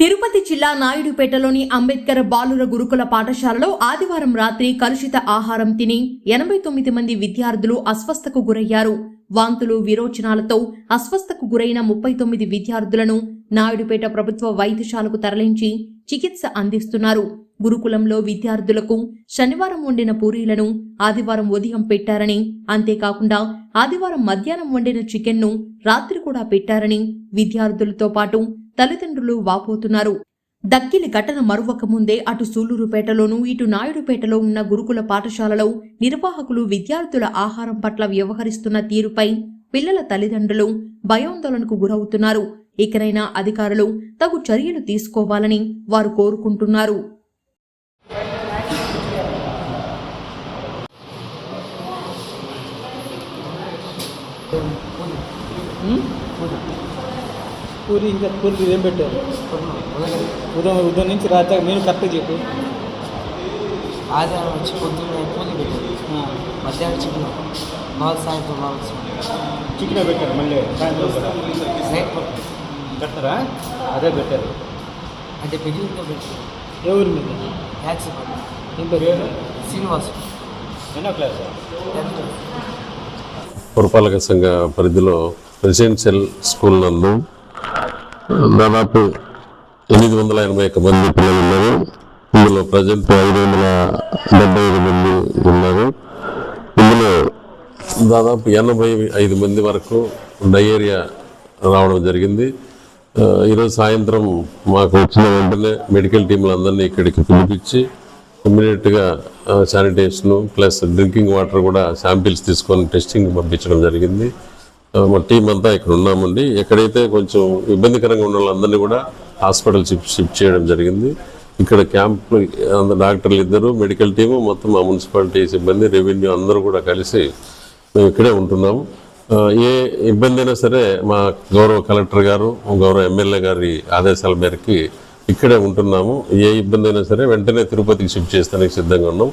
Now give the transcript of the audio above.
తిరుపతి జిల్లా నాయుడుపేటలోని అంబేద్కర్ బాలుర గురుకుల పాఠశాలలో ఆదివారం రాత్రి కలుషిత ఆహారం తిని 89 మంది విద్యార్థులు అస్వస్థకు గురయ్యారు. వాంతులు విరోచనాలతో అస్వస్థకు గురైన 39 విద్యార్థులను నాయుడుపేట ప్రభుత్వ వైద్యశాలకు తరలించి చికిత్స అందిస్తున్నారు. గురుకులంలో విద్యార్థులకు శనివారం వండిన పూరీలను ఆదివారం ఉదయం పెట్టారని, అంతేకాకుండా ఆదివారం మధ్యాహ్నం వండిన చికెన్ను రాత్రి కూడా పెట్టారని విద్యార్థులతో పాటు తల్లిదండ్రులు వాపోతున్నారు. దక్కిలి ఘటన మరువక ముందే అటు సూళ్లూరుపేటలోనూ ఇటు నాయుడుపేటలో ఉన్న గురుకుల పాఠశాలలో నిర్వాహకులు విద్యార్థుల ఆహారం పట్ల వ్యవహరిస్తున్న తీరుపై పిల్లల తల్లిదండ్రులు భయాందోళనకు గురవుతున్నారు. ఇకనైనా అధికారులు తగు చర్యలు తీసుకోవాలని వారు కోరుకుంటున్నారు. పూరి ఇంకా పూరి ఏం పెట్టారు? ఉదయం నుంచి రాత్రి నేను కరెక్ట్గా చెప్పు. ఆదివారం వచ్చి పొద్దున్న పూరి పెట్టారు, మధ్యాహ్నం చికెన్, బాగా సాయంత్రం బాగా చికెన్ పెట్టారు, మళ్ళీ సాయంత్రం కూడా నైట్ పెడతారా? అదే పెట్టారు అంటే బిగినింగ్లో పెట్టారు. ఎవరి మీద? ట్యాక్సీ ఏం పేరు? శ్రీనివాస్. ఎన్నో క్లాస్? పురపాలక సంఘ పరిధిలో రెసిడెన్షియల్ స్కూల్ నందు దాదాపు 881 మంది పిల్లలు ఉన్నారు. ఇందులో ప్రజెంట్ 575 మంది ఉన్నారు. ఇందులో దాదాపు 85 మంది వరకు డయేరియా రావడం జరిగింది. ఈరోజు సాయంత్రం మాకు వచ్చిన వెంటనే మెడికల్ టీంలందరినీ ఇక్కడికి పిలిపించి ఇమ్మీడియట్గా శానిటేషను ప్లస్ డ్రింకింగ్ వాటర్ కూడా శాంపిల్స్ తీసుకొని టెస్టింగ్ పంపించడం జరిగింది. మా టీం అంతా ఇక్కడ ఉన్నామండి. ఎక్కడైతే కొంచెం ఇబ్బందికరంగా ఉన్న వాళ్ళందరినీ కూడా హాస్పిటల్ షిఫ్ట్ చేయడం జరిగింది. ఇక్కడ క్యాంపు డాక్టర్లు ఇద్దరు, మెడికల్ టీము, మొత్తం మా మున్సిపాలిటీ సిబ్బంది, రెవెన్యూ అందరూ కూడా కలిసి మేము ఇక్కడే ఉంటున్నాము. ఏ ఇబ్బంది అయినా సరే మా గౌరవ కలెక్టర్ గారు, గౌరవ ఎమ్మెల్యే గారి ఆదేశాల మేరకి ఇక్కడే ఉంటున్నాము. ఏ ఇబ్బంది అయినా సరే వెంటనే తిరుపతికి షిఫ్ట్ చేస్తానికి సిద్ధంగా ఉన్నాం.